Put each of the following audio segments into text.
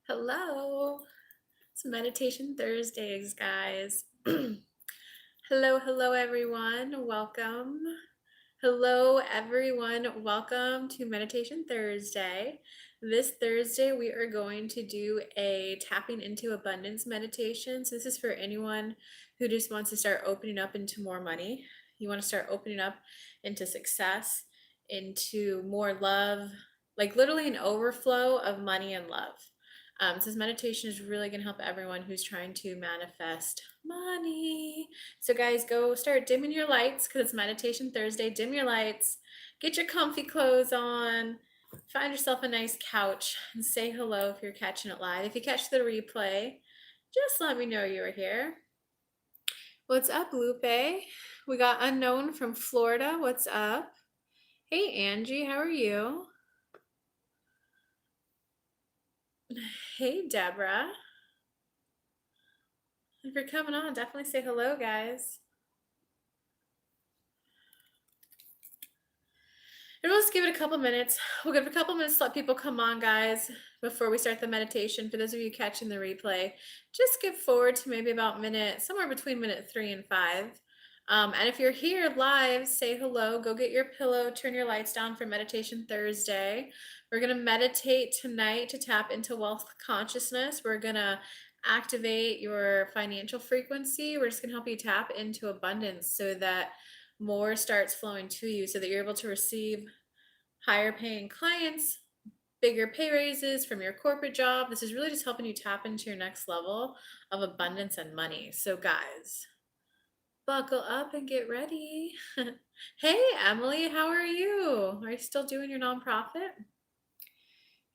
Hello. It's Meditation Thursdays, guys. Hello, everyone. Welcome. Hello, everyone. Welcome to Meditation Thursday. This Thursday, we are going to do a tapping into abundance meditation. So, this is for anyone who just wants to start opening up into more money. You want to start opening up into success, into more love, like literally an overflow of money and love. This meditation is really going to help everyone who's trying to manifest money. So, guys, go start dimming your lights because it's Meditation Thursday. Dim your lights, get your comfy clothes on, find yourself a nice couch, and say hello if you're catching it live. If you catch the replay, just let me know you were here. What's up, Lupe? We got Unknown from Florida. What's up? Hey, Angie, how are you? Hey, Deborah. If you're coming on, definitely say hello, guys. And we'll just give it a couple minutes. We'll give it a couple minutes to let people come on, guys, before we start the meditation. For those of you catching the replay, just skip forward to maybe about somewhere between minute 3 and 5. And if you're here live, say hello, go get your pillow, turn your lights down for Meditation Thursday. We're going to meditate tonight to tap into wealth consciousness. We're going to activate your financial frequency. We're just going to help you tap into abundance so that more starts flowing to you so that you're able to receive higher paying clients, bigger pay raises from your corporate job. This is really just helping you tap into your next level of abundance and money. So, guys, buckle up and get ready. Hey, Emily, how are you? Are you still doing your nonprofit?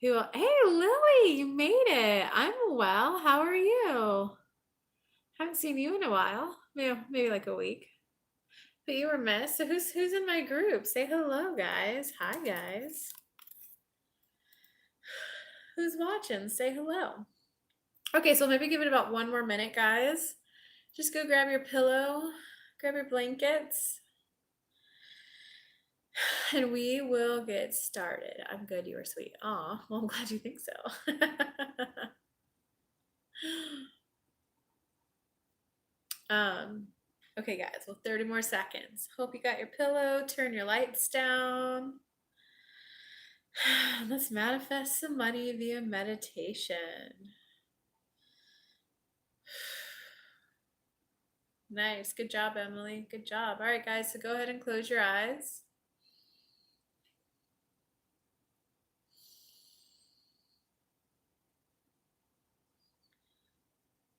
Hey, Lily, you made it. I'm well. How are you? Haven't seen you in a while. Maybe like a week. But you were missed. So who's in my group? Say hello, guys. Hi, guys. Who's watching? Say hello. Okay, so maybe give it about one more minute, guys. Just go grab your pillow, grab your blankets, and we will get started. I'm good. You were sweet. Aw, well, I'm glad you think so. Okay, guys. Well, 30 more seconds. Hope you got your pillow. Turn your lights down. Let's manifest some money via meditation. Nice. Good job, Emily. Good job. All right, guys. So go ahead and close your eyes.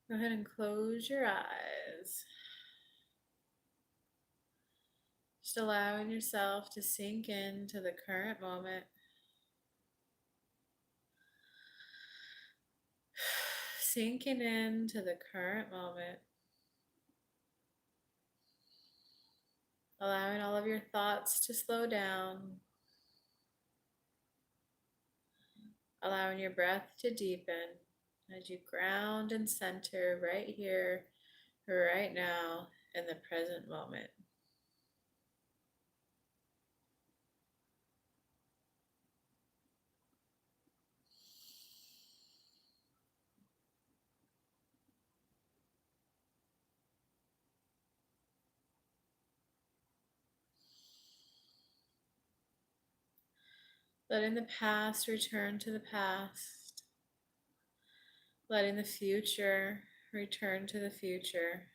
Go ahead and close your eyes. Just allowing yourself to sink into the current moment. Sinking into the current moment. Allowing all of your thoughts to slow down. Allowing your breath to deepen as you ground and center right here, right now, in the present moment. Letting the past return to the past. Letting the future return to the future.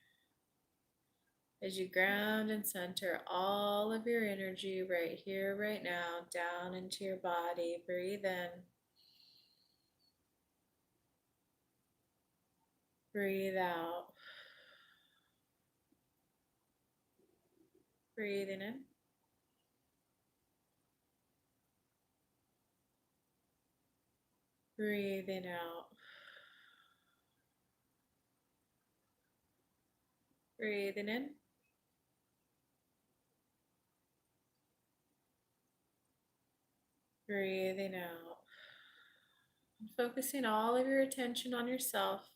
As you ground and center all of your energy right here, right now, down into your body. Breathe in. Breathe out. Breathing in. Breathing out. Breathing in. Breathing out. And focusing all of your attention on yourself.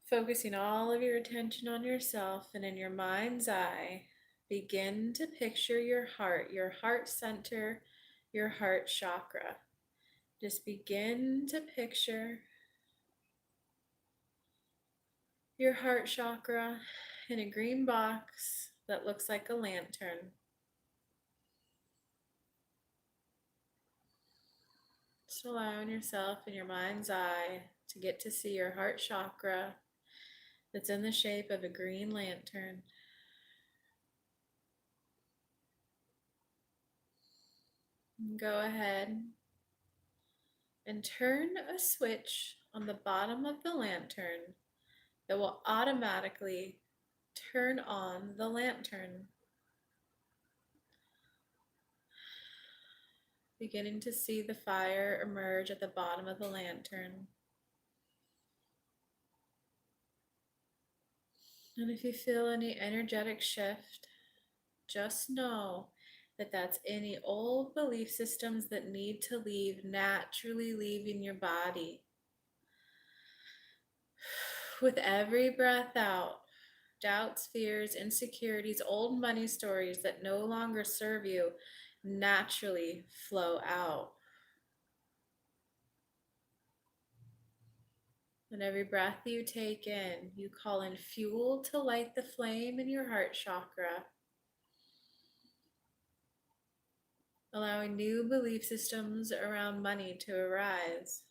Focusing all of your attention on yourself, and in your mind's eye, begin to picture your heart center, your heart chakra. Just begin to picture your heart chakra in a green box that looks like a lantern. Just allowing yourself in your mind's eye to get to see your heart chakra that's in the shape of a green lantern. Go ahead and turn a switch on the bottom of the lantern that will automatically turn on the lantern. Beginning to see the fire emerge at the bottom of the lantern. And if you feel any energetic shift, just know that that's any old belief systems that need to leave, naturally leaving your body. With every breath out, doubts, fears, insecurities, old money stories that no longer serve you naturally flow out. And every breath you take in, you call in fuel to light the flame in your heart chakra, allowing new belief systems around money to arise.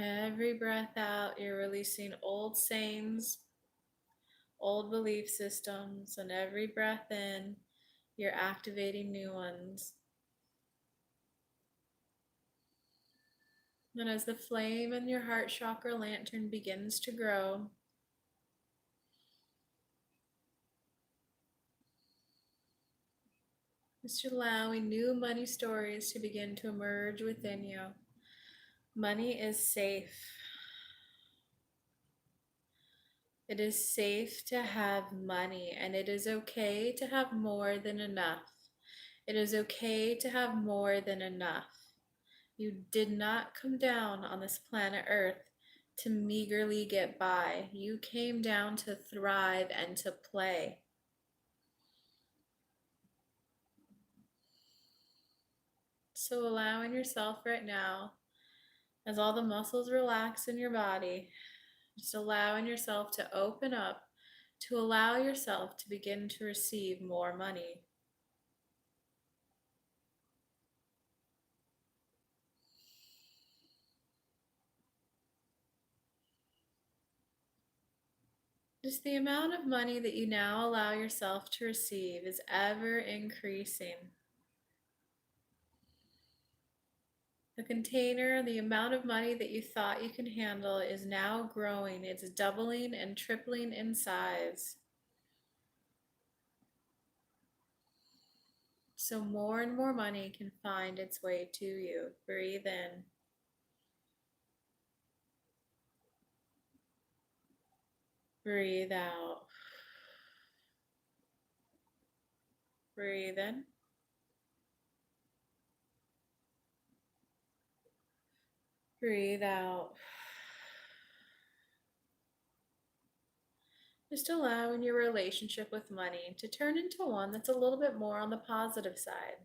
Every breath out, you're releasing old sayings, old belief systems, and every breath in, you're activating new ones. And as the flame in your heart chakra lantern begins to grow, just allowing new money stories to begin to emerge within you. Money is safe. It is safe to have money, and it is okay to have more than enough. It is okay to have more than enough. You did not come down on this planet Earth to meagerly get by. You came down to thrive and to play. So allowing yourself right now, as all the muscles relax in your body, just allowing yourself to open up, to allow yourself to begin to receive more money. Just the amount of money that you now allow yourself to receive is ever increasing. The container, the amount of money that you thought you can handle is now growing. It's doubling and tripling in size. So more and more money can find its way to you. Breathe in. Breathe out. Breathe in. Breathe out. Just allowing your relationship with money to turn into one that's a little bit more on the positive side.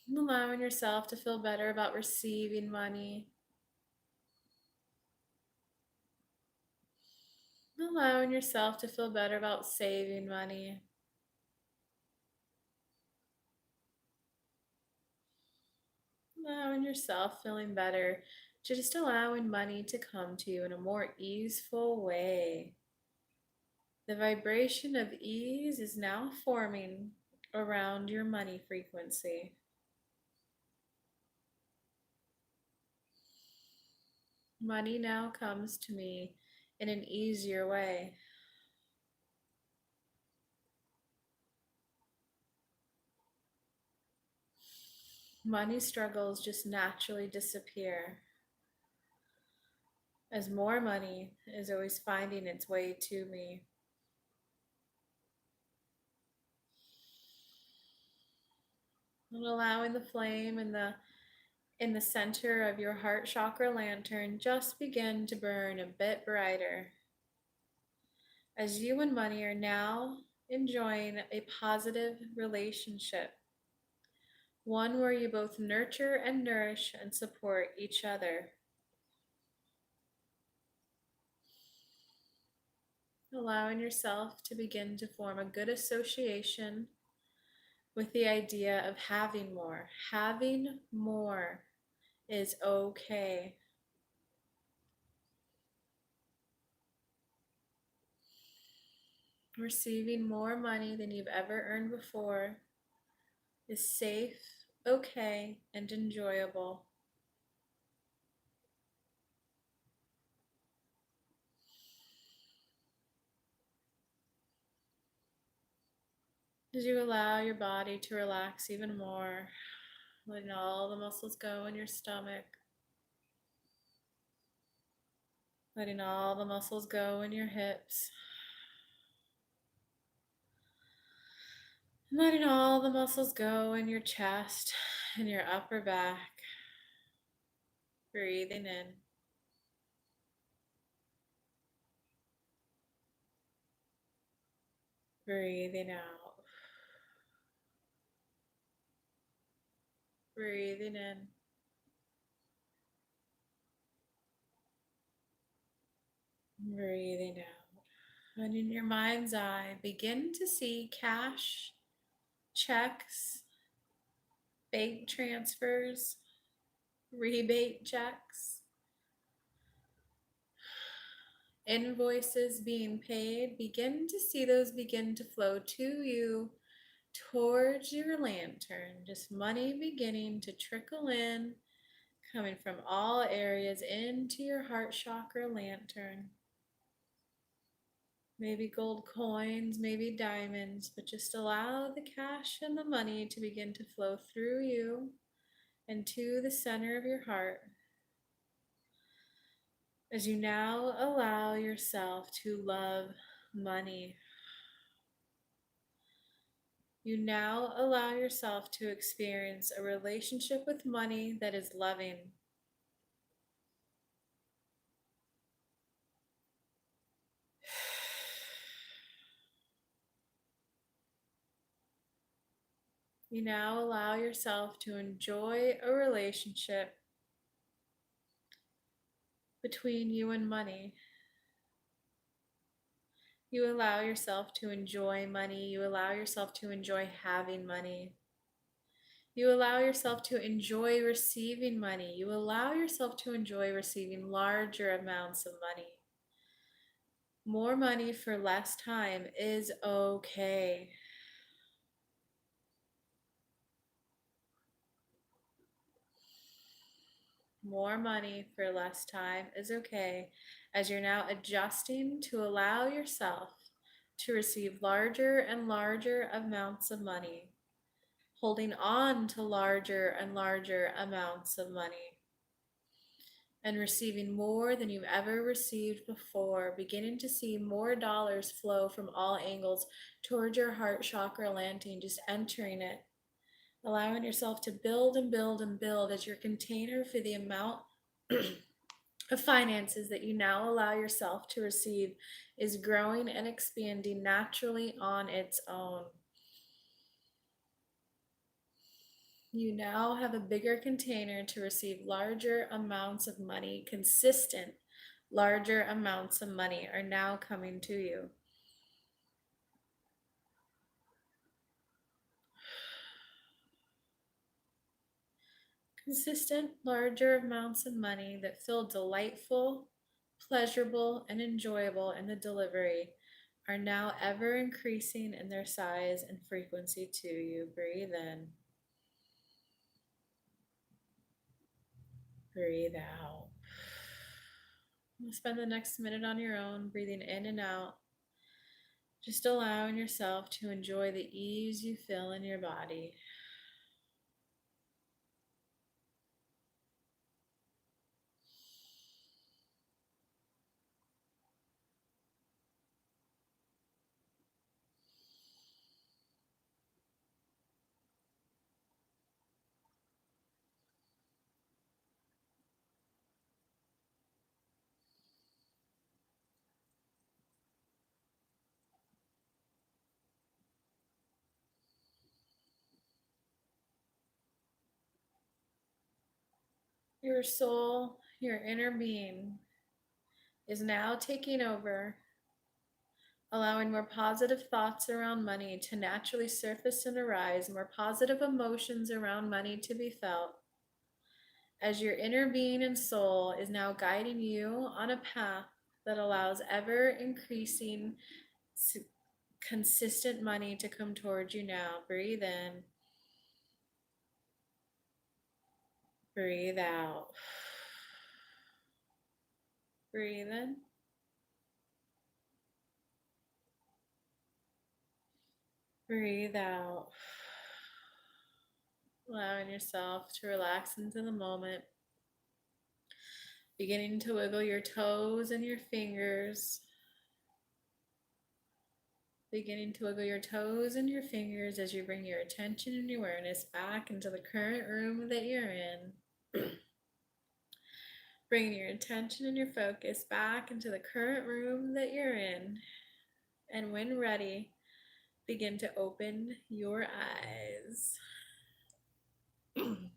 And allowing yourself to feel better about receiving money. And allowing yourself to feel better about saving money. Allowing yourself feeling better, just allowing money to come to you in a more easeful way. The vibration of ease is now forming around your money frequency. Money now comes to me in an easier way. Money struggles just naturally disappear as more money is always finding its way to me. And allowing the flame in the center of your heart chakra lantern just begin to burn a bit brighter. as you and money are now enjoying a positive relationship, one where you both nurture and nourish and support each other. Allowing yourself to begin to form a good association with the idea of having more. Having more is okay. Receiving more money than you've ever earned before is safe, okay, and enjoyable. As you allow your body to relax even more, letting all the muscles go in your stomach, letting all the muscles go in your hips, letting all the muscles go in your chest and your upper back. Breathing in. Breathing out. Breathing in. Breathing out. And in your mind's eye, begin to see cash, checks, bank transfers, rebate checks, invoices being paid. Begin to see those begin to flow to you towards your lantern. Just money beginning to trickle in, coming from all areas into your heart chakra lantern. Maybe gold coins, maybe diamonds, but just allow the cash and the money to begin to flow through you and to the center of your heart. As you now allow yourself to love money, you now allow yourself to experience a relationship with money that is loving. You now allow yourself to enjoy a relationship between you and money. You allow yourself to enjoy money. You allow yourself to enjoy having money. You allow yourself to enjoy receiving money. You allow yourself to enjoy receiving larger amounts of money. More money for less time is okay. More money for less time is okay, as you're now adjusting to allow yourself to receive larger and larger amounts of money, holding on to larger and larger amounts of money, and receiving more than you've ever received before, beginning to see more dollars flow from all angles towards your heart chakra lantern, just entering it, allowing yourself to build and build and build as your container for the amount of finances that you now allow yourself to receive is growing and expanding naturally on its own. You now have a bigger container to receive larger amounts of money. Consistent, larger amounts of money are now coming to you. Consistent, larger amounts of money that feel delightful, pleasurable, and enjoyable in the delivery are now ever increasing in their size and frequency to you. Breathe in. Breathe out. Spend the next minute on your own, breathing in and out, just allowing yourself to enjoy the ease you feel in your body. Your soul, your inner being is now taking over, allowing more positive thoughts around money to naturally surface and arise, more positive emotions around money to be felt, as your inner being and soul is now guiding you on a path that allows ever increasing, consistent money to come towards you now. Breathe in, breathe out. Breathe in. Breathe out. Allowing yourself to relax into the moment. Beginning to wiggle your toes and your fingers. Beginning to wiggle your toes and your fingers as you bring your attention and your awareness back into the current room that you're in. Bringing your attention and your focus back into the current room that you're in. And when ready, begin to open your eyes. And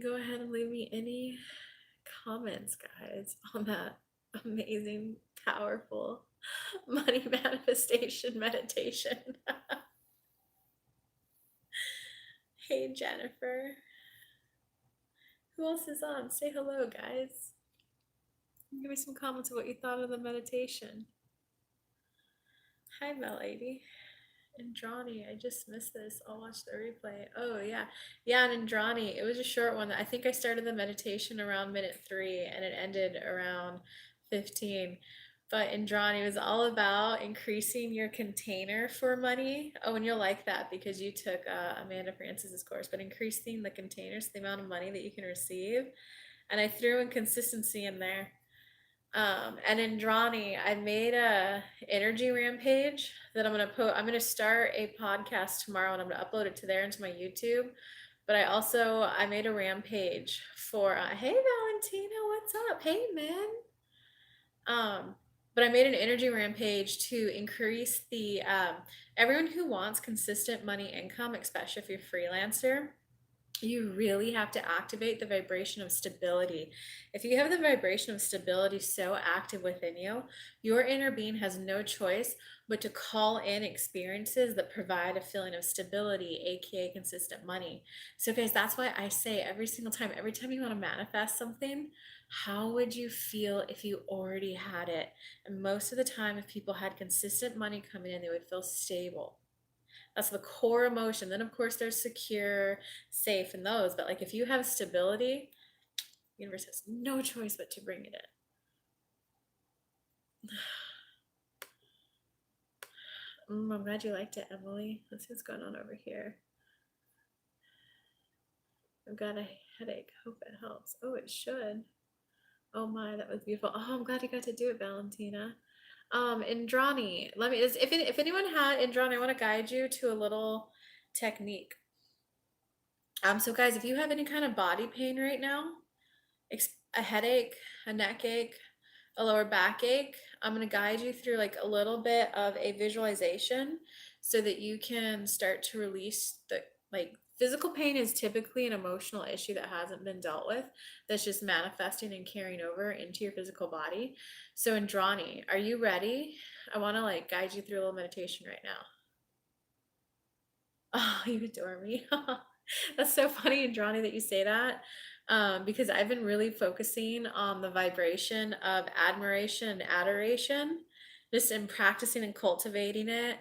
go ahead and leave me any comments, guys, on that amazing, powerful money manifestation meditation. Hey, Jennifer. Who else is on? Say hello, guys. Give me some comments of what you thought of the meditation. Hi, Melody. Andrani, I just missed this. I'll watch the replay. Oh, yeah. Yeah, and Andrani, it was a short one. I think I started the meditation around minute 3 and it ended around 15. But Andrani was all about increasing your container for money. Oh, and you'll like that because you took Amanda Francis's course, but increasing the containers, the amount of money that you can receive. And I threw in consistency in there. And Indrani, I made a energy rampage that I'm gonna start a podcast tomorrow and I'm gonna upload it to there into my YouTube. But I made a rampage for hey Valentina, what's up? Hey man. But I made an energy rampage to increase the everyone who wants consistent money income, especially if you're a freelancer, you really have to activate the vibration of stability. If you have the vibration of stability so active within you, your inner being has no choice but to call in experiences that provide a feeling of stability, aka consistent money. So, guys, that's why I say every time you want to manifest something, how would you feel if you already had it? And most of the time, if people had consistent money coming in, they would feel stable. That's the core emotion. Then, of course, there's secure, safe, and those. But like, if you have stability, the universe has no choice but to bring it in. I'm glad you liked it, Emily. Let's see what's going on over here. I've got a headache. Hope it helps. Oh, it should. Oh my, that was beautiful. Oh, I'm glad you got to do it, Valentina. Indrani, if anyone had Indrani, I want to guide you to a little technique. So guys, if you have any kind of body pain right now, a headache, a neck ache, a lower back ache, I'm going to guide you through like a little bit of a visualization so that you can start to release the like physical pain is typically an emotional issue that hasn't been dealt with that's just manifesting and carrying over into your physical body. So Indrani, are you ready? I want to like guide you through a little meditation right now. Oh, you adore me. That's so funny, Andrani, that you say that. Because I've been really focusing on the vibration of admiration and adoration, just in practicing and cultivating it.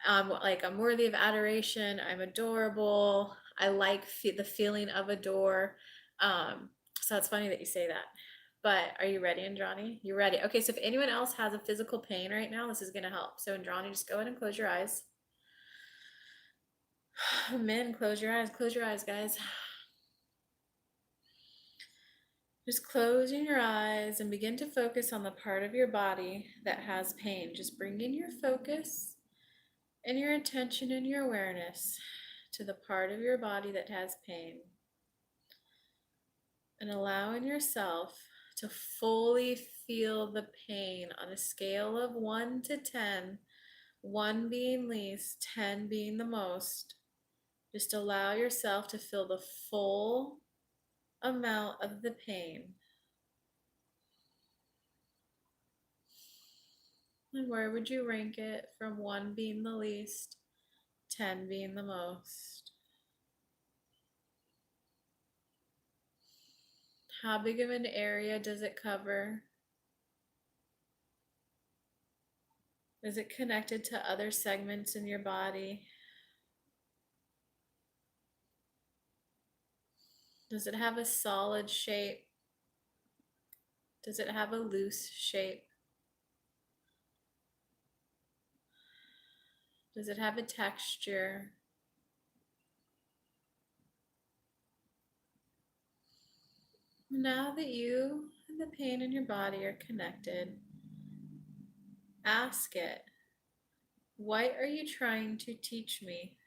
Like I'm worthy of adoration. I'm adorable. I like the feeling of adore. So it's funny that you say that. But are you ready, Andrani? You ready? Okay, so if anyone else has a physical pain right now, this is going to help. So Andrani, just go ahead and close your eyes. Men, close your eyes. Close your eyes, guys. Just closing your eyes and begin to focus on the part of your body that has pain. Just bringing your focus and your attention and your awareness to the part of your body that has pain. And allowing yourself to fully feel the pain on a scale of 1 to 10, 1 being least, 10 being the most. Just allow yourself to feel the full amount of the pain. And where would you rank it from 1 being the least, 10 being the most? How big of an area does it cover? Is it connected to other segments in your body? Does it have a solid shape? Does it have a loose shape? Does it have a texture? Now that you and the pain in your body are connected, ask it, what are you trying to teach me?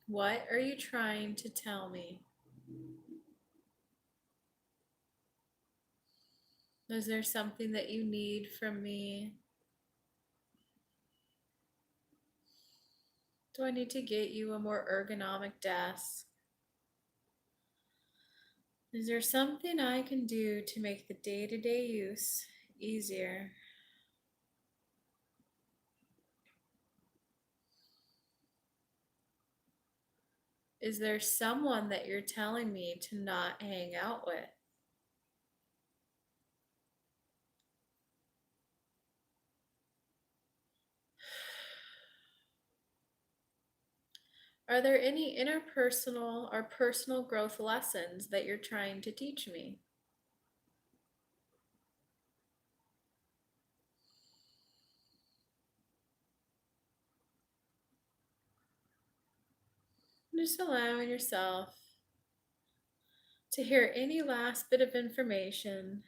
What are you trying to tell me? Is there something that you need from me? Do I need to get you a more ergonomic desk? Is there something I can do to make the day-to-day use easier? Is there someone that you're telling me to not hang out with? Are there any interpersonal or personal growth lessons that you're trying to teach me? Just allowing yourself to hear any last bit of information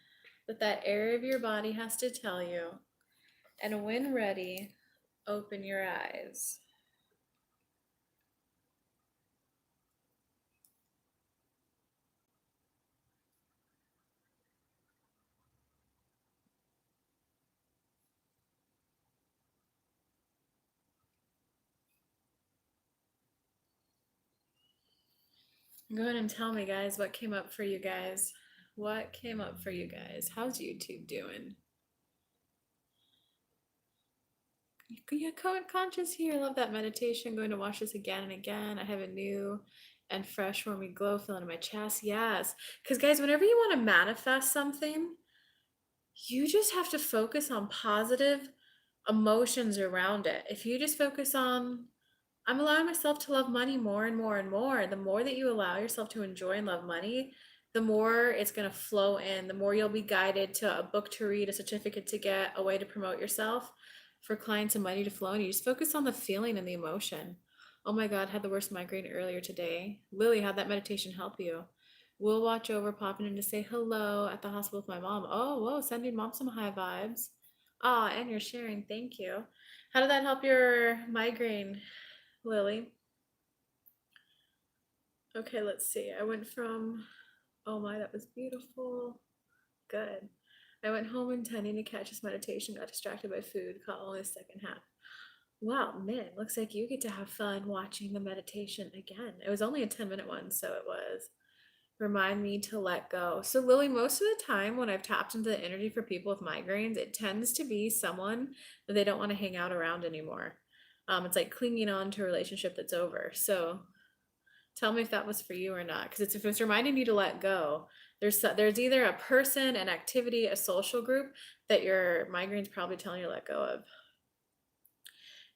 that that area of your body has to tell you. And when ready, open your eyes. Go ahead and tell me, guys, what came up for you guys. What came up for you guys? How's YouTube doing? Yeah, conscious here. I love that meditation. Going to watch this again and again. I have a new and fresh, warmy glow feeling in my chest. Yes. Because, guys, whenever you want to manifest something, you just have to focus on positive emotions around it. If you just focus on, I'm allowing myself to love money more and more and more, the more that you allow yourself to enjoy and love money, the more it's going to flow in, the more you'll be guided to a book to read, a certificate to get, a way to promote yourself, for clients and money to flow. And you just focus on the feeling and the emotion. Oh my God, had the worst migraine earlier today. Lily, how'd that meditation help you? We'll watch over popping in to say hello at the hospital with my mom. Oh, whoa, sending mom some high vibes. Ah, and you're sharing. Thank you. How did that help your migraine, Lily? Okay, let's see. I went from, oh my, that was beautiful. Good. I went home intending to catch this meditation, got distracted by food, caught only the second half. Wow, man, looks like you get to have fun watching the meditation again. It was only a 10-minute one, so it was. Remind me to let go. So, Lily, most of the time when I've tapped into the energy for people with migraines, it tends to be someone that they don't want to hang out around anymore. It's like clinging on to a relationship that's over. So, tell me if that was for you or not. Because if it's reminding you to let go, there's either a person, an activity, a social group that your migraine's probably telling you to let go of.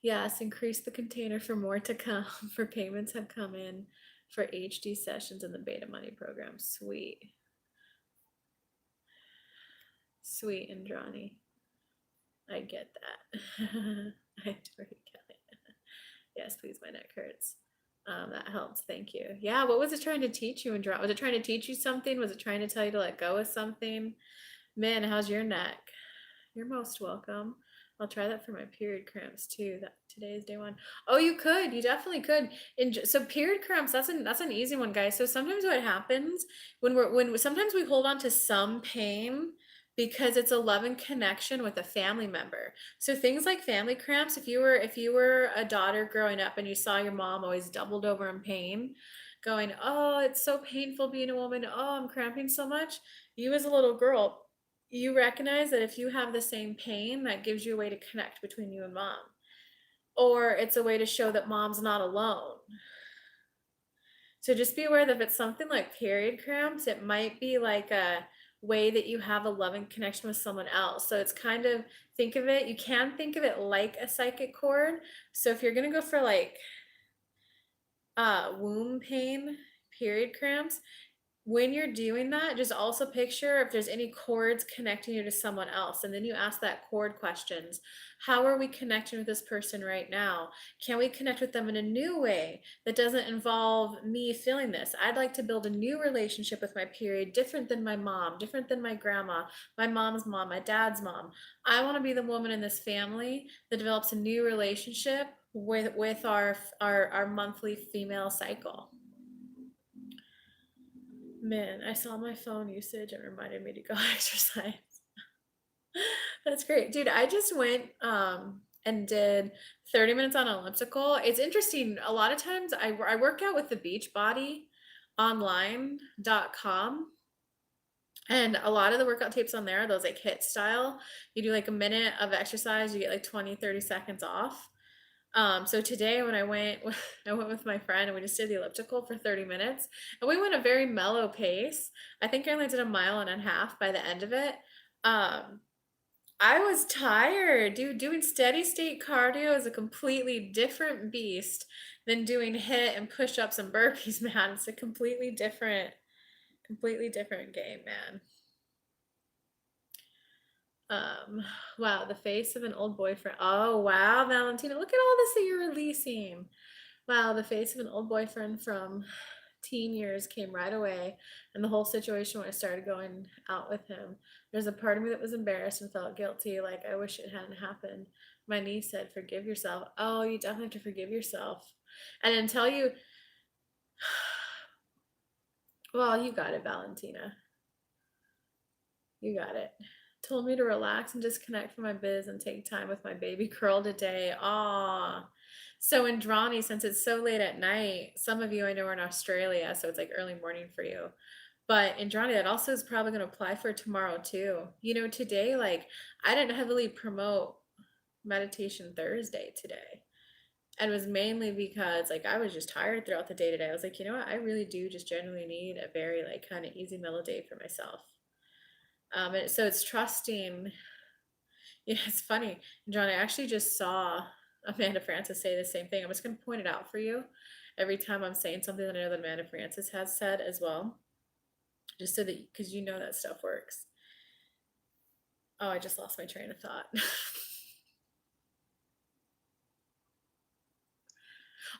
Yes, increase the container for more to come. For payments have come in for HD sessions in the beta money program. Sweet. Sweet, Andrani. I get that. I totally get it. Yes, please, my neck hurts. That helps. Thank you. Yeah, what was it trying to teach you, Andrani? Was it trying to teach you something? Was it trying to tell you to let go of something? Man, how's your neck? You're most welcome. I'll try that for my period cramps too. That today is day 1. Oh, you could. You definitely could. So period cramps, that's an easy one, guys. So sometimes what happens when sometimes we hold on to some pain because it's a love and connection with a family member. So things like family cramps, if you were a daughter growing up and you saw your mom always doubled over in pain, going, "Oh, it's so painful being a woman. Oh, I'm cramping so much." You as a little girl, you recognize that if you have the same pain, that gives you a way to connect between you and mom. Or it's a way to show that mom's not alone. So just be aware that if it's something like period cramps, it might be like a way that you have a loving connection with someone else. So it's kind of, think of it, you can think of it like a psychic cord. So if you're gonna go for like womb pain, period cramps, when you're doing that, just also picture if there's any cords connecting you to someone else. And then you ask that cord questions. How are we connecting with this person right now? Can we connect with them in a new way that doesn't involve me feeling this? I'd like to build a new relationship with my period, different than my mom, different than my grandma, my mom's mom, my dad's mom. I want to be the woman in this family that develops a new relationship with our monthly female cycle. Man, I saw my phone usage. It reminded me to go exercise. That's great. Dude, I just went and did 30 minutes on elliptical. It's interesting. A lot of times I work out with the Beachbody online.com, and a lot of the workout tapes on there are those like hit style. You do like a minute of exercise, you get like 20, 30 seconds off. So today when I went, I went with my friend and we just did the elliptical for 30 minutes and we went a very mellow pace. I think I only did a mile and a half by the end of it. Um, I was tired, dude. Doing steady state cardio is a completely different beast than doing hit and push-ups and burpees, man. It's a completely different game, man. Um, wow, the face of an old boyfriend. Oh, wow, Valentina, look at all this that you're releasing. Wow, the face of an old boyfriend from teen years came right away. And the whole situation when I started going out with him, there's a part of me that was embarrassed and felt guilty. Like, I wish it hadn't happened. My niece said, forgive yourself. Oh, you definitely have to forgive yourself. And until you, well, you got it, Valentina. You got it. Told me to relax and disconnect from my biz and take time with my baby girl today. Ah. So in Drawny, since it's so late at night, some of you I know are in Australia, so it's like early morning for you. But in Drawny, that also is probably going to apply for tomorrow too. You know, today, like, I didn't heavily promote Meditation Thursday today. And it was mainly because like I was just tired throughout the day today. I was like, you know what? I really do just genuinely need a very like kind of easy mellow day for myself. And so it's trusting. Yeah, it's funny, John. I actually just saw Amanda Francis say the same thing. I'm just going to point it out for you every time I'm saying something that I know that Amanda Francis has said as well, just so that because you know that stuff works. Oh, I just lost my train of thought.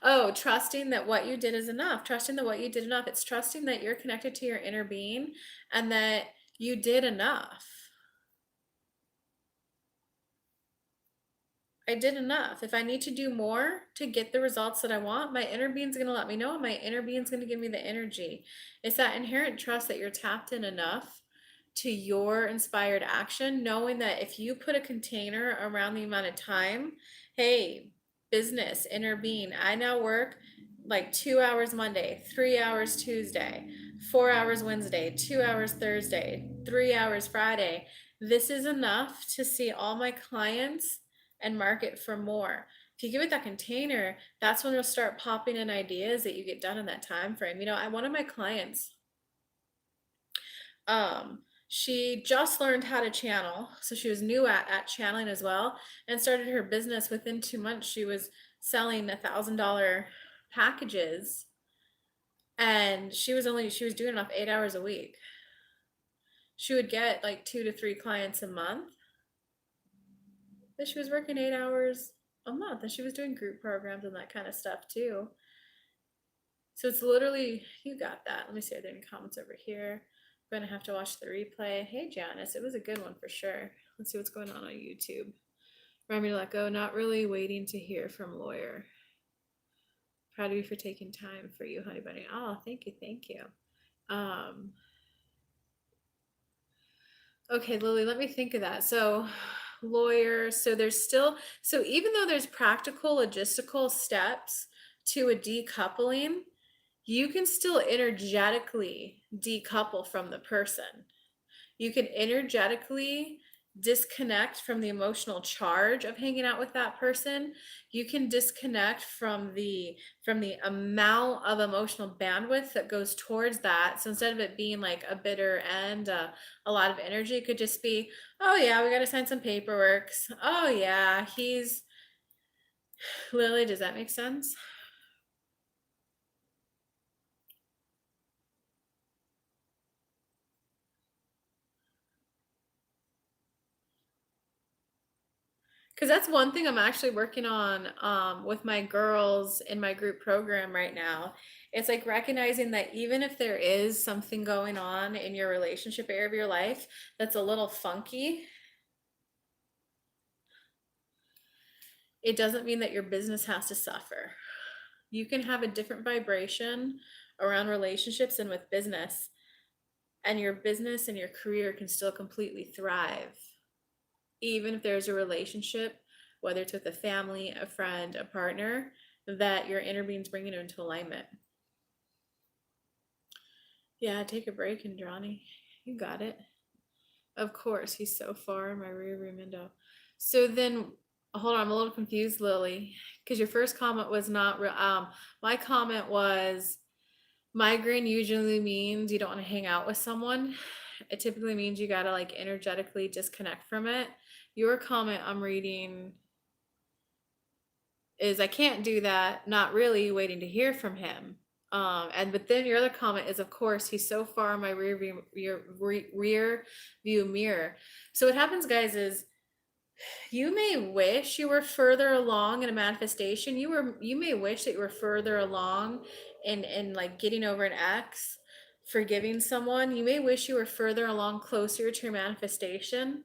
Oh, trusting that what you did is enough. Trusting that what you did enough. It's trusting that you're connected to your inner being and that you did enough. I did enough. If I need to do more to get the results that I want, my inner being's going to let me know, and my inner being's going to give me the energy. It's that inherent trust that you're tapped in enough to your inspired action, knowing that if you put a container around the amount of time, hey, business, inner being, I now work like 2 hours Monday, 3 hours Tuesday, 4 hours Wednesday, 2 hours Thursday, 3 hours Friday. This is enough to see all my clients and market for more. If you give it that container, that's when you'll start popping in ideas that you get done in that time frame. You know, one of my clients, she just learned how to channel, so she was new at channeling as well, and started her business. Within 2 months she was selling $1,000 packages, and she was doing enough 8 hours a week. She would get like 2 to 3 clients a month, but she was working 8 hours a month, and she was doing group programs and that kind of stuff too. So it's literally, you got that. Let me see, are there any comments over here? I'm gonna have to watch the replay. Hey Janice, it was a good one for sure. Let's see what's going on YouTube. Remind me to let go, not really waiting to hear from lawyer. Proud of you for taking time for you, honey bunny. Oh, thank you, thank you. Okay, Lily, let me think of that. So, lawyer, so there's still, so even though there's practical logistical steps to a decoupling, you can still energetically decouple from the person. You can energetically disconnect from the emotional charge of hanging out with that person. You can disconnect from the amount of emotional bandwidth that goes towards that. So instead of it being like a bitter end, a lot of energy, it could just be, oh yeah, we got to sign some paperwork. Oh yeah, he's Lily. Does that make sense? Because that's one thing I'm actually working on with my girls in my group program right now. It's like recognizing that even if there is something going on in your relationship area of your life that's a little funky, it doesn't mean that your business has to suffer. You can have a different vibration around relationships and with business, and your business and your career can still completely thrive, even if there's a relationship, whether it's with a family, a friend, a partner, that your inner being's bringing you into alignment. Yeah, take a break, Andrani. You got it. Of course, he's so far in my rear view window. So then, hold on, I'm a little confused, Lily, because your first comment was not real. My comment was migraine usually means you don't want to hang out with someone. It typically means you gotta like energetically disconnect from it. Your comment I'm reading is I can't do that, not really, waiting to hear from him. And but then your other comment is, of course, he's so far in my rear view mirror. So what happens, guys, is you may wish you were further along in a manifestation. You may wish that you were further along in like getting over an ex, forgiving someone. You may wish you were further along, closer to your manifestation.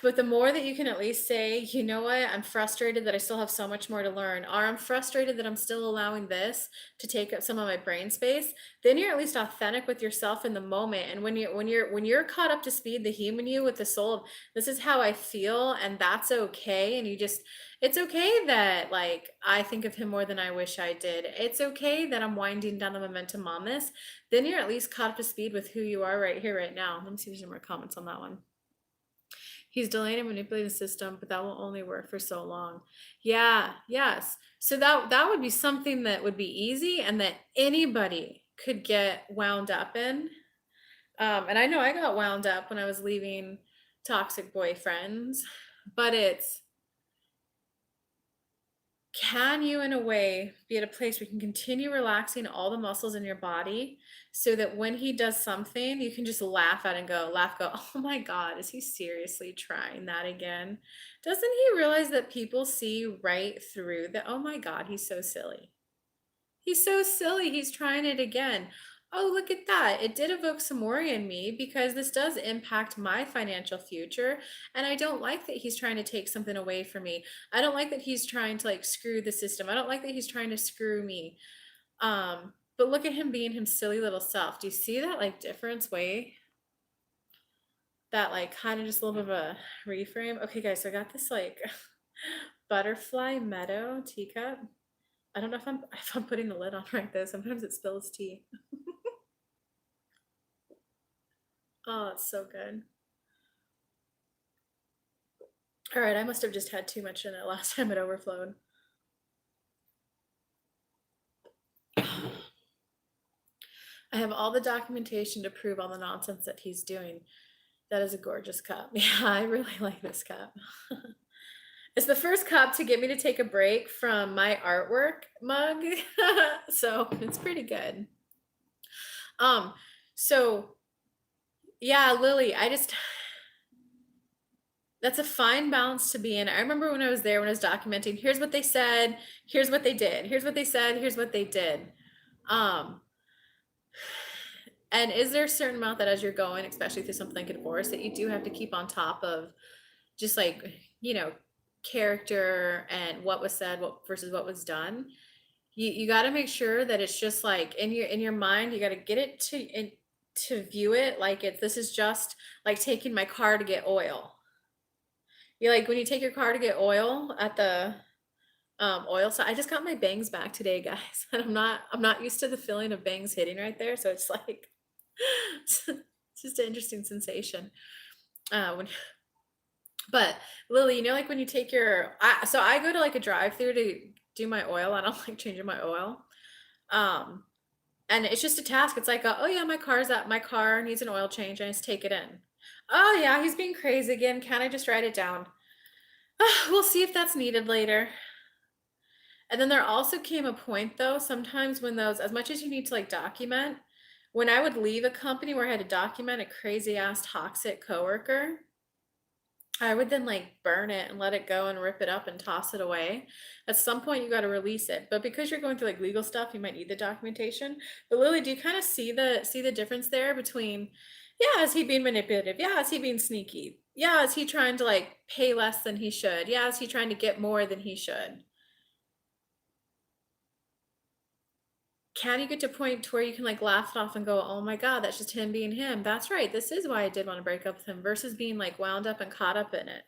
But the more that you can at least say, you know what, I'm frustrated that I still have so much more to learn, or I'm frustrated that I'm still allowing this to take up some of my brain space, then you're at least authentic with yourself in the moment. And when you're caught up to speed, the human you with the soul of this is how I feel, and that's okay. And you just it's okay that like I think of him more than I wish I did. It's okay that I'm winding down the momentum on this. Then you're at least caught up to speed with who you are right here, right now. Let me see if there's any more comments on that one. He's delaying and manipulating the system, but that will only work for so long. Yeah, yes. So that would be something that would be easy and that anybody could get wound up in. And I know I got wound up when I was leaving toxic boyfriends, but it's can you in a way be at a place where you can continue relaxing all the muscles in your body so that when he does something you can just laugh at and go oh my god, is he seriously trying that again? Doesn't he realize that people see right through that? Oh my god, he's so silly. He's so silly. He's trying it again. Oh, look at that. It did evoke some worry in me because this does impact my financial future. And I don't like that he's trying to take something away from me. I don't like that he's trying to like screw the system. I don't like that he's trying to screw me. But look at him being his silly little self. Do you see that like difference way? That like kind of just a little bit of a reframe. Okay, guys, so I got this like butterfly meadow teacup. I don't know if I'm putting the lid on right though. Sometimes it spills tea. Oh, it's so good. All right, I must have just had too much in it last time it overflowed. I have all the documentation to prove all the nonsense that he's doing. That is a gorgeous cup. Yeah, I really like this cup. It's the first cup to get me to take a break from my artwork mug. So it's pretty good. Um, so yeah, Lily, that's a fine balance to be in. I remember when I was there, when I was documenting, here's what they said, here's what they did, here's what they said, here's what they did. Um, and is there a certain amount that as you're going, especially through something like a divorce, that you do have to keep on top of just like, you know, character and what was said, what versus what was done? You got to make sure that it's just like in your mind, you got to get it to to view it like this is just like taking my car to get oil. You like when you take your car to get oil at the oil. So I just got my bangs back today, guys. And I'm not used to the feeling of bangs hitting right there. So it's like it's just an interesting sensation. When but Lily, you know, like when you take so I go to like a drive-through to do my oil. I don't like changing my oil. Um, and it's just a task. It's like, oh yeah, my car needs an oil change. I just take it in. Oh yeah, he's being crazy again. Can I just write it down? We'll see if that's needed later. And then there also came a point though, sometimes when as much as you need to like document, when I would leave a company where I had to document a crazy ass toxic coworker, I would then like burn it and let it go and rip it up and toss it away. At some point you got to release it. But because you're going through like legal stuff, you might need the documentation. But Lily, do you kind of see the difference there between, yeah, is he being manipulative? Yeah, is he being sneaky? Yeah, is he trying to like pay less than he should? Yeah, is he trying to get more than he should? Can you get to a point to where you can like laugh it off and go, oh my God, that's just him being him. That's right. This is why I did want to break up with him versus being like wound up and caught up in it.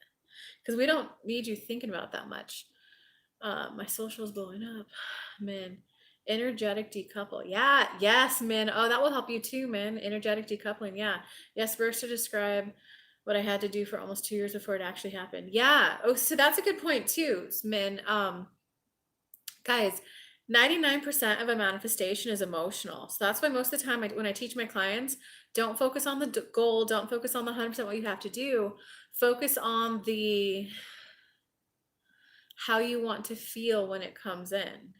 Because we don't need you thinking about that much. My social is blowing up. Man, energetic decouple. Yeah, yes, man. Oh, that will help you too, man. Energetic decoupling. Yeah. Yes, verse to describe what I had to do for almost 2 years before it actually happened. Yeah. Oh, so that's a good point too, man. Guys, 99% of a manifestation is emotional. So that's why most of the time when I teach my clients, don't focus on the goal, don't focus on the 100% what you have to do. Focus on the how you want to feel when it comes in.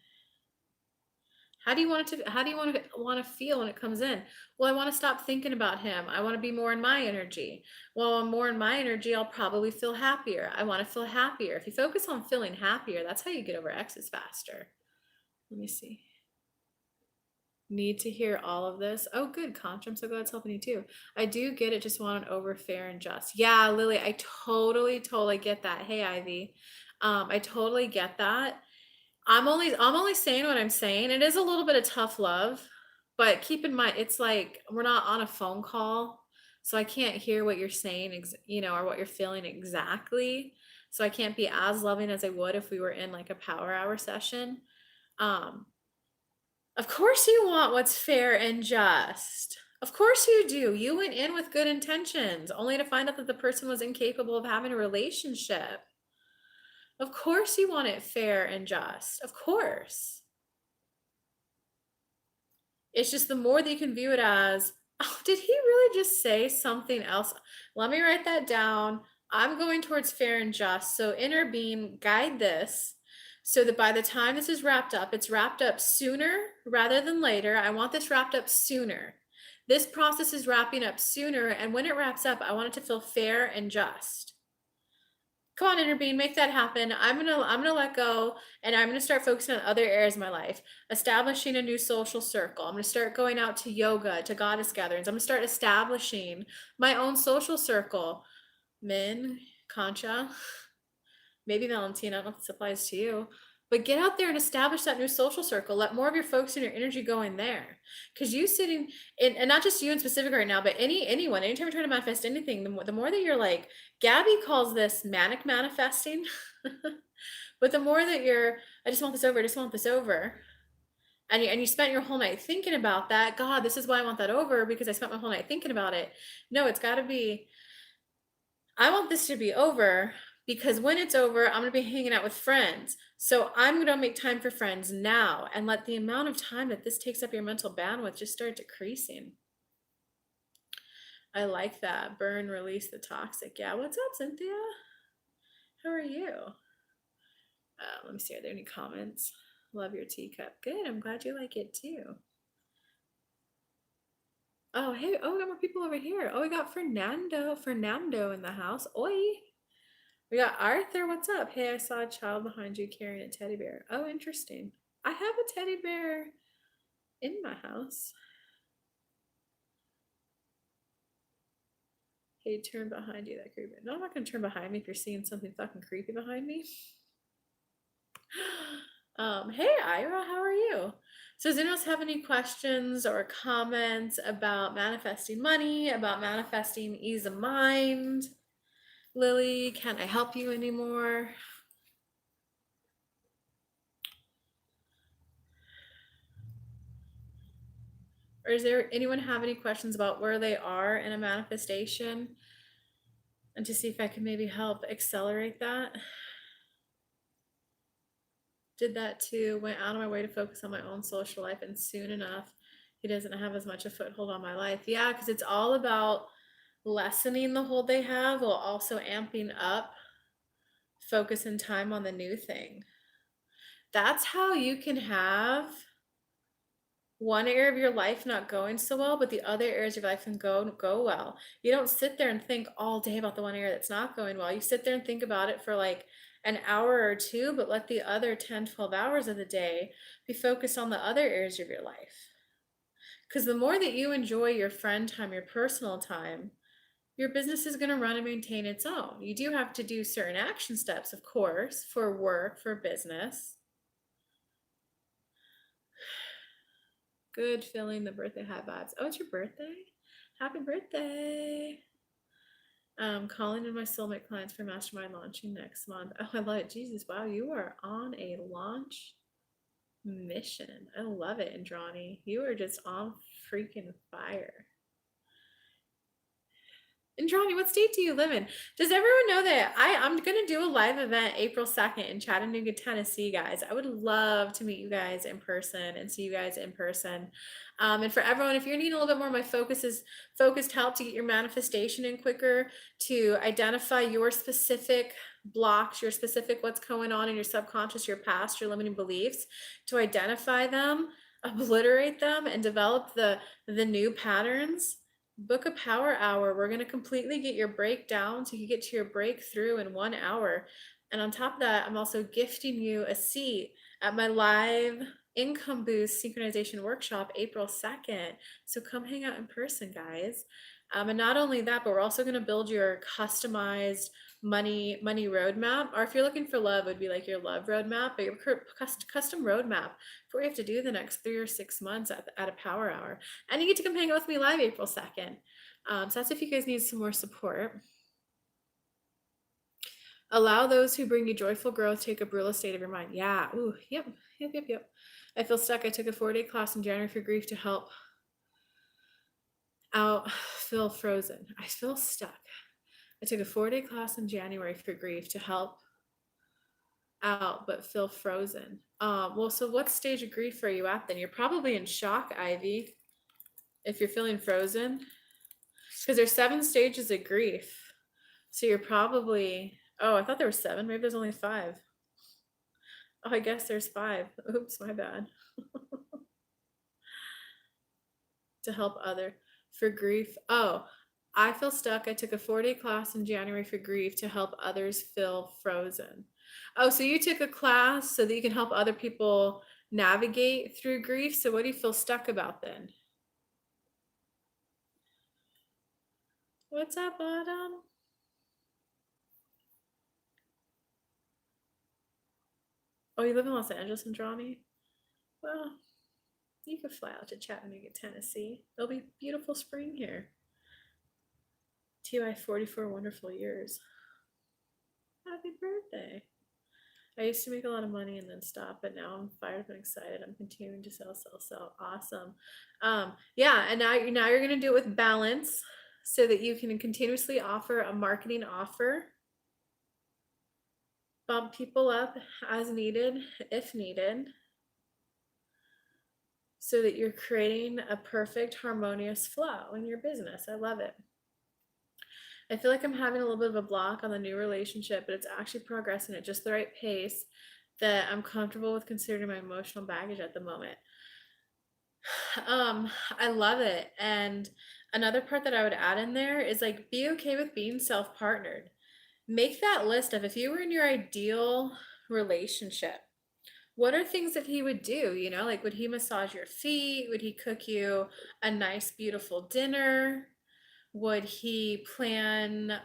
How do you want to feel when it comes in? Well, I want to stop thinking about him. I want to be more in my energy. Well, I'm more in my energy, I'll probably feel happier. I want to feel happier. If you focus on feeling happier, that's how you get over exes faster. Let me see. Need to hear all of this. Oh, good, Contra. I'm so glad it's helping you too. I do get it. Just want it over fair and just. Yeah, Lily, I totally get that. Hey, Ivy. I totally get that. I'm only saying what I'm saying. It is a little bit of tough love, but keep in mind, it's like we're not on a phone call, so I can't hear what you're saying, or what you're feeling exactly. So I can't be as loving as I would if we were in like a power hour session. Um, of course you want what's fair and just. Of course you do. You went in with good intentions, only to find out that the person was incapable of having a relationship. Of course you want it fair and just. Of course. It's just the more that you can view it as, oh, did he really just say something else? Let me write that down. I'm going towards fair and just. So inner being, guide this so that by the time this is wrapped up, it's wrapped up sooner rather than later. I want this wrapped up sooner. This process is wrapping up sooner. And when it wraps up, I want it to feel fair and just. Come on, inner being, make that happen. I'm gonna let go, and I'm gonna start focusing on other areas of my life, establishing a new social circle. I'm gonna start going out to yoga, to goddess gatherings. I'm gonna start establishing my own social circle. Min, Concha, maybe Valentina, I don't know if this applies to you, but get out there and establish that new social circle. Let more of your focus and your energy go in there. Because you sitting in, and not just you in specific right now, but anyone, anytime you're trying to manifest anything, the more that you're like, Gabby calls this manic manifesting. But the more that I just want this over, I just want this over. And you spent your whole night thinking about that. God, this is why I want that over, because I spent my whole night thinking about it. No, it's got to be, I want this to be over because when it's over, I'm going to be hanging out with friends. So I'm going to make time for friends now and let the amount of time that this takes up your mental bandwidth just start decreasing. I like that. Burn, release the toxic. Yeah. What's up, Cynthia? How are you? Let me see. Are there any comments? Love your teacup. Good. I'm glad you like it too. Oh, hey. Oh, we got more people over here. Oh, we got Fernando in the house. Oi. We got Arthur. What's up? Hey, I saw a child behind you carrying a teddy bear. Oh, interesting. I have a teddy bear in my house. Hey, turn behind you. That creepy. No, I'm not going to turn behind me if you're seeing something fucking creepy behind me. Hey, Ira. How are you? So does anyone else have any questions or comments about manifesting money, about manifesting ease of mind? Lily, can't I help you anymore? Or is there anyone have any questions about where they are in a manifestation? And to see if I can maybe help accelerate that. Did that too, went out of my way to focus on my own social life, and soon enough, he doesn't have as much a foothold on my life. Yeah, because it's all about lessening the hold they have while also amping up focus and time on the new thing. That's how you can have one area of your life not going so well, but the other areas of your life can go well. You don't sit there and think all day about the one area that's not going well. You sit there and think about it for like an hour or two, but let the other 10, 12 hours of the day be focused on the other areas of your life. Because the more that you enjoy your friend time, your personal time, your business is going to run and maintain its own. You do have to do certain action steps, of course, for work, for business. Good feeling the birthday hat vibes. Oh, it's your birthday? Happy birthday. Calling in my soulmate clients for mastermind launching next month. Oh, I love it. Jesus, wow, you are on a launch mission. I love it, Andrani. You are just on freaking fire. Andrani, what state do you live in? Does everyone know that I'm going to do a live event April 2nd in Chattanooga, Tennessee, guys? I would love to meet you guys in person and see you guys in person. And for everyone, if you're needing a little bit more, my focused help to get your manifestation in quicker, to identify your specific blocks, your specific what's going on in your subconscious, your past, your limiting beliefs, to identify them, obliterate them, and develop the new patterns. Book a power hour. We're going to completely get your breakdown so you get to your breakthrough in 1 hour. And on top of that, I'm also gifting you a seat at my live income boost synchronization workshop April 2nd. So come hang out in person, guys. And not only that, but we're also going to build your customized money roadmap. Or if you're looking for love, it would be like your love roadmap, but your custom roadmap for what you have to do the next 3 or 6 months at a power hour. And you get to come hang out with me live April 2nd. So that's if you guys need some more support. Allow those who bring you joyful growth take up real estate of your mind. Yeah. Ooh, yep. I feel stuck. I took a 4-day class in January for grief to help out feel frozen. I feel stuck. I took a 4-day class in January for grief to help out but feel frozen. Well, so what stage of grief are you at then? You're probably in shock, Ivy, if you're feeling frozen, because there's 7 stages of grief. So you're probably, oh, I thought there were 7. Maybe there's only 5. Oh, I guess there's 5. Oops, my bad. To help other for grief. Oh, I feel stuck. I took a 4-day class in January for grief to help others feel frozen. Oh, so you took a class so that you can help other people navigate through grief. So what do you feel stuck about then? What's up, Autumn? Oh, you live in Los Angeles, Andrani? Well, you could fly out to Chattanooga, Tennessee. It'll be beautiful spring here. TY 44 wonderful years. Happy birthday. I used to make a lot of money and then stop, but now I'm fired up and excited. I'm continuing to sell. Awesome. Yeah, and now you're gonna do it with balance so that you can continuously offer a marketing offer. Bump people up as needed, if needed, so that you're creating a perfect harmonious flow in your business. I love it. I feel like I'm having a little bit of a block on the new relationship, but it's actually progressing at just the right pace that I'm comfortable with considering my emotional baggage at the moment. I love it. And another part that I would add in there is like, be okay with being self-partnered. Make that list of if you were in your ideal relationship, what are things that he would do? You know, like would he massage your feet? Would he cook you a nice, beautiful dinner? Would he plan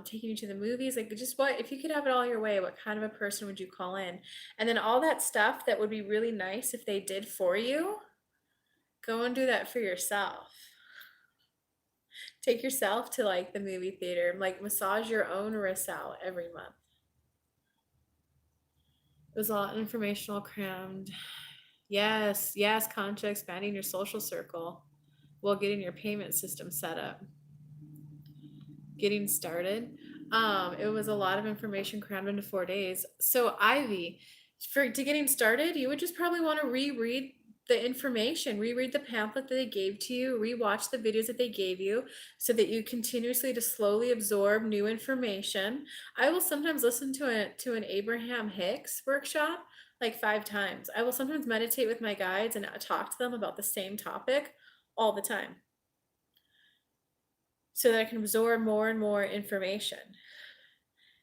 taking you to the movies? Like, just what, if you could have it all your way, what kind of a person would you call in? And then all that stuff that would be really nice if they did for you, go and do that for yourself. Take yourself to like the movie theater, like massage your own wrists out every month. It was a lot informational crammed. Yes, yes, Concha, expanding your social circle while getting your payment system set up. Getting started. It was a lot of information crammed into 4 days. So Ivy, to getting started, you would just probably want to reread the information, reread the pamphlet that they gave to you, rewatch the videos that they gave you so that you continuously to slowly absorb new information. I will sometimes listen to an Abraham Hicks workshop like 5 times. I will sometimes meditate with my guides and talk to them about the same topic all the time so that I can absorb more and more information.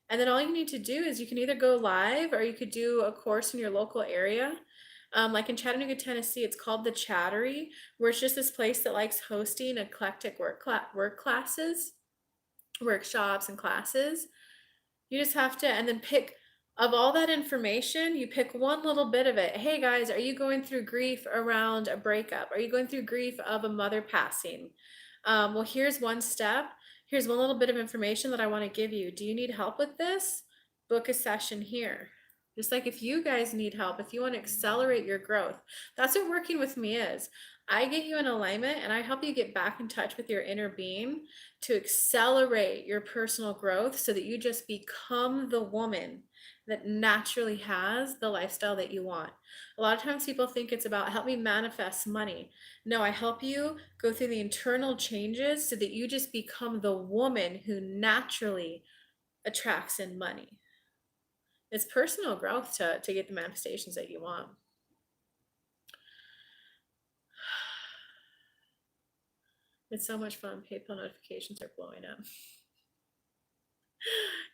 And then all you need to do is you can either go live or you could do a course in your local area. Like in Chattanooga, Tennessee, it's called The Chattery, where it's just this place that likes hosting eclectic workshops and classes. You just have to, and then pick, of all that information, you pick one little bit of it. Hey guys, are you going through grief around a breakup? Are you going through grief of a mother passing? Well, here's one step. Here's one little bit of information that I want to give you. Do you need help with this? Book a session here. Just like if you guys need help, if you want to accelerate your growth, that's what working with me is. I get you in alignment and I help you get back in touch with your inner being to accelerate your personal growth so that you just become the woman that naturally has the lifestyle that you want. A lot of times people think it's about help me manifest money. No, I help you go through the internal changes so that you just become the woman who naturally attracts in money. It's personal growth to get the manifestations that you want. It's so much fun. PayPal notifications are blowing up.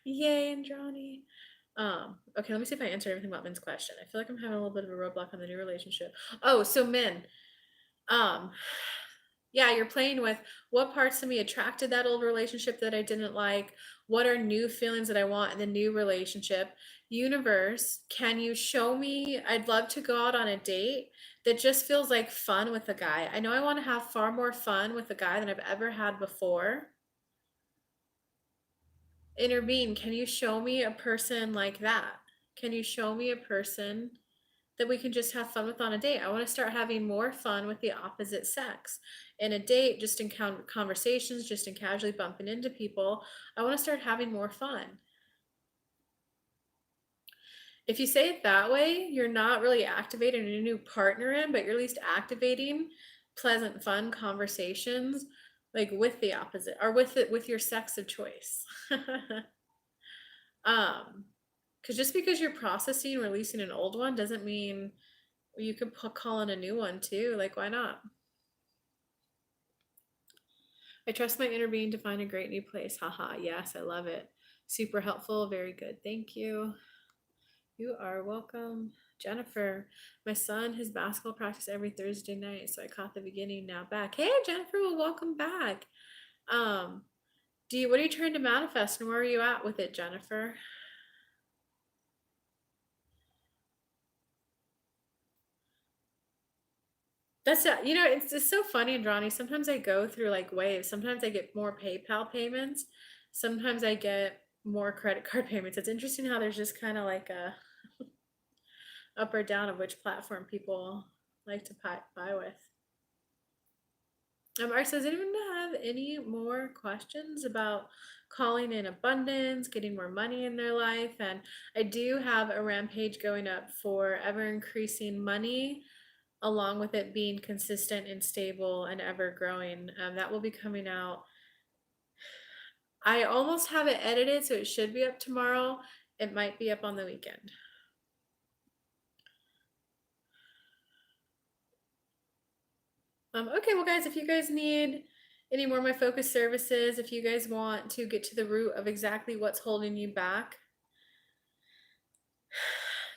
Yay, Andrani. Okay, let me see if I answered everything about Min's question. I feel like I'm having a little bit of a roadblock on the new relationship. Oh, so Min, yeah, you're playing with what parts of me attracted that old relationship that I didn't like? What are new feelings that I want in the new relationship? Universe, can you show me? I'd love to go out on a date that just feels like fun with a guy. I know I want to have far more fun with a guy than I've ever had before. Intervene, can you show me a person like that? Can you show me a person that we can just have fun with on a date? I want to start having more fun with the opposite sex. In a date, just in conversations, just in casually bumping into people, I want to start having more fun. If you say it that way, you're not really activating a new partner in, but you're at least activating pleasant, fun conversations like with the opposite or with your sex of choice. Because just because you're processing releasing an old one doesn't mean you could call in a new one too. Like, why not? I trust my inner being to find a great new place. Haha. Yes, I love it. Super helpful. Very good. Thank you. You are welcome. Jennifer, my son, his basketball practice every Thursday night, so I caught the beginning, now back. Hey, Jennifer, well, welcome back. What are you trying to manifest and where are you at with it, Jennifer? That's it's just so funny, Ronnie. Sometimes I go through like waves. Sometimes I get more PayPal payments. Sometimes I get more credit card payments. It's interesting how there's just kind of like a up or down of which platform people like to buy with. Art says, anyone have any more questions about calling in abundance, getting more money in their life? And I do have a rampage going up for ever increasing money, along with it being consistent and stable and ever growing. That will be coming out. I almost have it edited, so it should be up tomorrow. It might be up on the weekend. Okay, well, guys, if you guys need any more of my focus services, if you guys want to get to the root of exactly what's holding you back,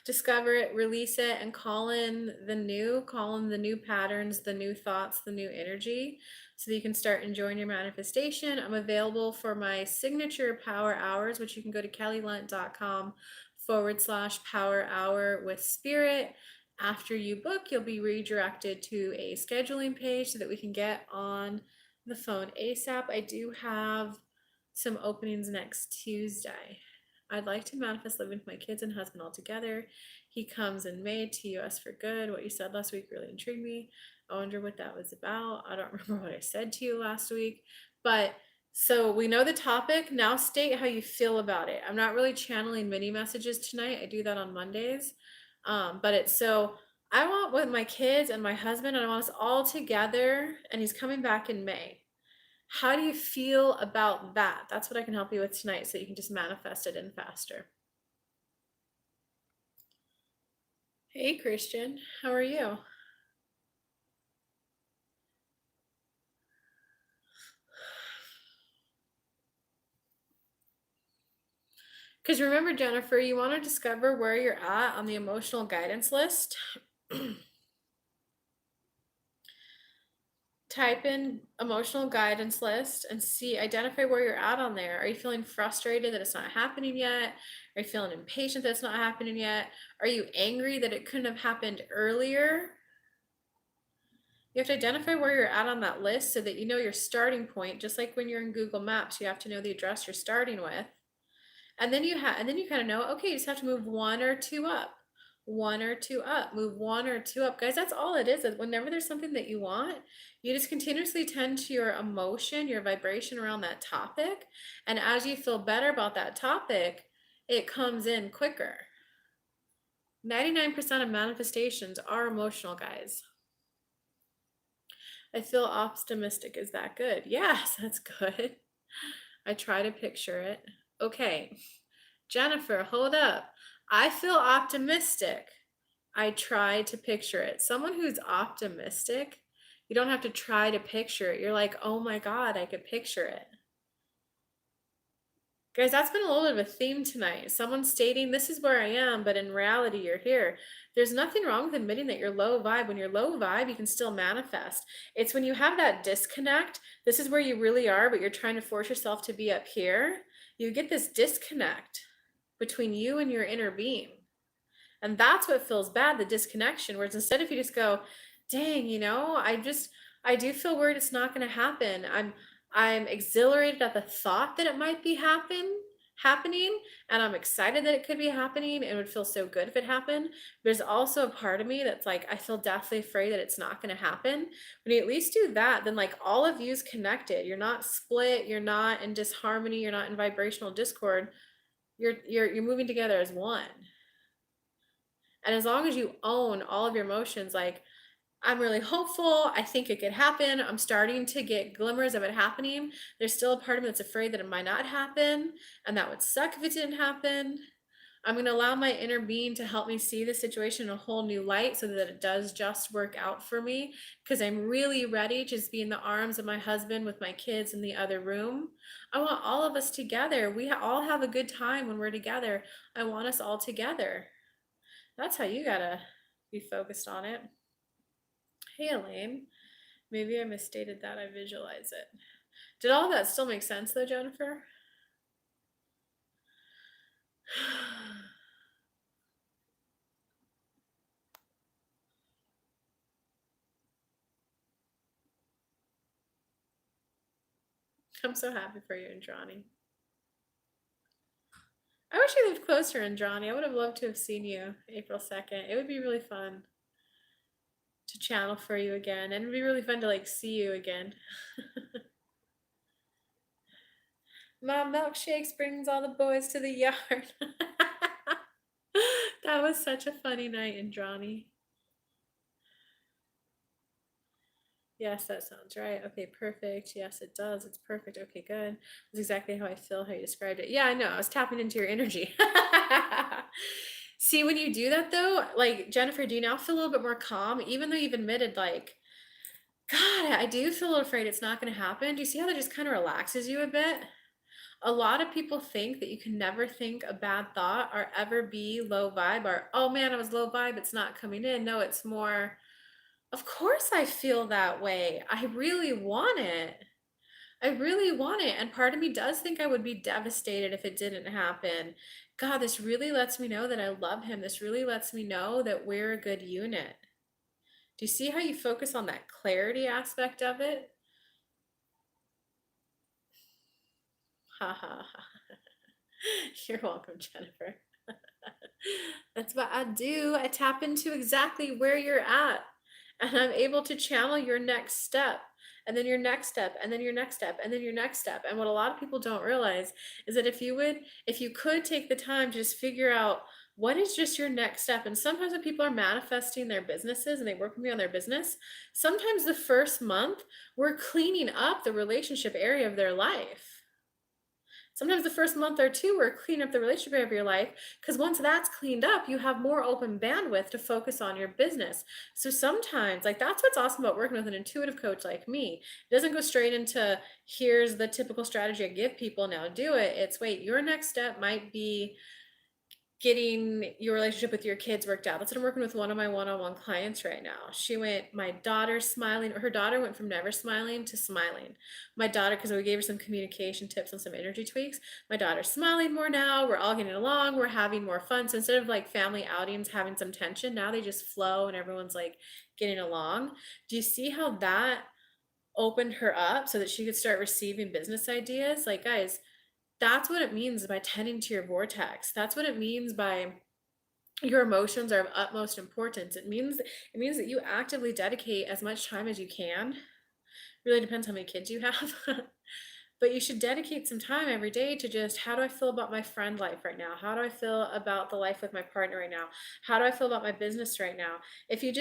discover it, release it, and call in the new patterns, the new thoughts, the new energy, so that you can start enjoying your manifestation. I'm available for my signature power hours, which you can go to kellylunt.com/power hour with spirit. After you book, you'll be redirected to a scheduling page so that we can get on the phone ASAP. I do have some openings next Tuesday. I'd like to manifest living with my kids and husband all together. He comes in May to US for good. What you said last week really intrigued me. I wonder what that was about. I don't remember what I said to you last week, but so we know the topic. Now state how you feel about it. I'm not really channeling mini messages tonight. I do that on Mondays. But it's so I want with my kids and my husband, and I want us all together, and he's coming back in May. How do you feel about that? That's what I can help you with tonight, so you can just manifest it in faster. Hey, Christian, how are you? Because remember, Jennifer, you want to discover where you're at on the emotional guidance list. Type in emotional guidance list and identify where you're at on there. Are you feeling frustrated that it's not happening yet? Are you feeling impatient that it's not happening yet? Are you angry that it couldn't have happened earlier? You have to identify where you're at on that list so that you know your starting point. Just like when you're in Google Maps, you have to know the address you're starting with. And then you kind of know, okay, you just have to move one or two up. One or two up, move one or two up. Guys, that's all it is. Whenever there's something that you want, you just continuously tend to your emotion, your vibration around that topic. And as you feel better about that topic, it comes in quicker. 99% of manifestations are emotional, guys. I feel optimistic. Is that good? Yes, that's good. I try to picture it. Okay, Jennifer, hold up. I feel optimistic. I try to picture it. Someone who's optimistic, you don't have to try to picture it. You're like, oh my God, I could picture it. Guys, that's been a little bit of a theme tonight. Someone stating, this is where I am, but in reality, you're here. There's nothing wrong with admitting that you're low vibe. When you're low vibe, you can still manifest. It's when you have that disconnect, this is where you really are, but you're trying to force yourself to be up here. You get this disconnect between you and your inner being. And that's what feels bad, the disconnection. Whereas instead, if you just go, dang, I do feel worried it's not going to happen. I'm exhilarated at the thought that it might be happening, and I'm excited that it could be happening, and it would feel so good if it happened. There's also a part of me that's like, I feel deathly afraid that it's not going to happen. When you at least do that, then like all of you's connected. You're not split. You're not in disharmony. You're not in vibrational discord. You're moving together as one. And as long as you own all of your emotions, like, I'm really hopeful, I think it could happen, I'm starting to get glimmers of it happening, there's still a part of me that's afraid that it might not happen, and that would suck if it didn't happen. I'm going to allow my inner being to help me see the situation in a whole new light so that it does just work out for me, because I'm really ready to just be in the arms of my husband with my kids in the other room. I want all of us together. We all have a good time when we're together. I want us all together. That's how you gotta be focused on it. Hey, Elaine. Maybe I misstated that. I visualize it. Did all of that still make sense, though, Jennifer? I'm so happy for you, Andrani. I wish you lived closer, Andrani. I would have loved to have seen you April 2nd. It would be really fun to channel for you again, and it'd be really fun to like see you again. My milkshakes brings all the boys to the yard. That was such a funny night, Andrani. Yes, that sounds right. Okay, perfect. Yes, it does. It's perfect. Okay, good. That's exactly how I feel, how you described it. Yeah, I know. I was tapping into your energy. See, when you do that though, like Jennifer, do you now feel a little bit more calm, even though you've admitted like, God, I do feel a little afraid it's not going to happen. Do you see how that just kind of relaxes you a bit? A lot of people think that you can never think a bad thought or ever be low vibe or, oh man, I was low vibe, it's not coming in. No, it's more, of course I feel that way. I really want it. I really want it. And part of me does think I would be devastated if it didn't happen. God, this really lets me know that I love him. This really lets me know that we're a good unit. Do you see how you focus on that clarity aspect of it? Ha ha ha. You're welcome, Jennifer. That's what I do. I tap into exactly where you're at, and I'm able to channel your next step, and then your next step, and then your next step, and then your next step. And what a lot of people don't realize is that if you could take the time to just figure out what is just your next step. And sometimes when people are manifesting their businesses and they work with me on their business, sometimes the first month we're cleaning up the relationship area of their life. Sometimes the first month or two, we're cleaning up the relationship of your life, because once that's cleaned up, you have more open bandwidth to focus on your business. So sometimes, like, that's what's awesome about working with an intuitive coach like me. It doesn't go straight into, here's the typical strategy I give people, now do it. It's, wait, your next step might be getting your relationship with your kids worked out. That's what I'm working with one of my one-on-one clients right now. She went, my daughter's smiling, or her daughter went from never smiling to smiling. My daughter, because we gave her some communication tips and some energy tweaks, my daughter's smiling more now. We're all getting along. We're having more fun. So instead of like family outings having some tension, now they just flow and everyone's like getting along. Do you see how that opened her up so that she could start receiving business ideas? Like, guys, that's what it means by tending to your vortex. That's what it means by your emotions are of utmost importance. It means that you actively dedicate as much time as you can. Really depends how many kids you have. But you should dedicate some time every day to just, how do I feel about my friend life right now? How do I feel about the life with my partner right now? How do I feel about my business right now? If you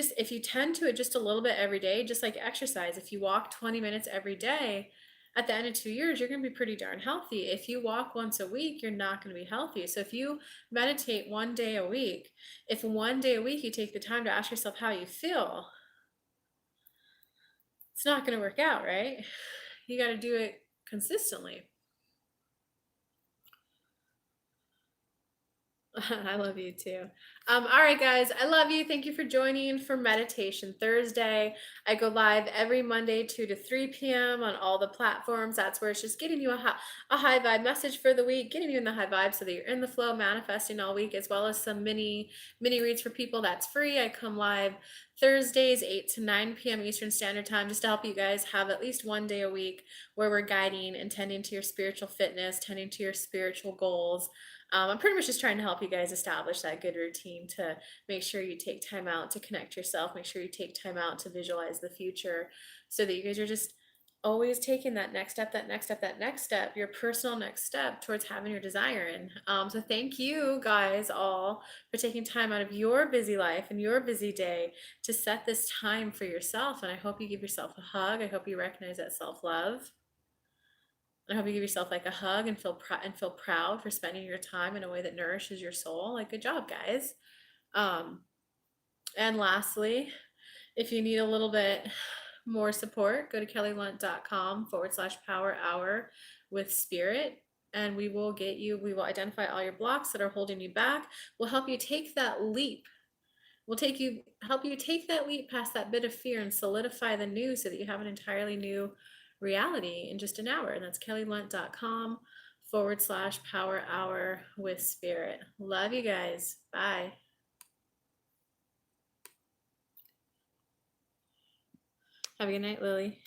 tend to it just a little bit every day, just like exercise, if you walk 20 minutes every day, at the end of 2 years, you're going to be pretty darn healthy. If you walk once a week, you're not going to be healthy. So if you meditate one day a week, if one day a week you take the time to ask yourself how you feel, it's not going to work out, right? You got to do it consistently. I love you too. All right, guys, I love you. Thank you for joining for Meditation Thursday. I go live every Monday, 2 to 3 p.m. on all the platforms. That's where it's just getting you a high vibe message for the week, getting you in the high vibe so that you're in the flow, manifesting all week, as well as some mini reads for people. That's free. I come live Thursdays, 8 to 9 p.m. Eastern Standard Time, just to help you guys have at least one day a week where we're guiding and tending to your spiritual fitness, tending to your spiritual goals. I'm pretty much just trying to help you guys establish that good routine to make sure you take time out to connect yourself, make sure you take time out to visualize the future, so that you guys are just always taking that next step, your personal next step towards having your desire in. So thank you guys all for taking time out of your busy life and your busy day to set this time for yourself. And I hope you give yourself a hug. I hope you recognize that self-love. I hope you give yourself like a hug and feel proud for spending your time in a way that nourishes your soul. Like, good job, guys. And lastly, if you need a little bit more support, go to kellylunt.com/power hour with spirit, and we will identify all your blocks that are holding you back. We'll help you take that leap. Help you take that leap past that bit of fear and solidify the new, so that you have an entirely new reality in just an hour. And that's kellylunt.com/power hour with spirit. Love you guys. Bye. Have a good night, Lily.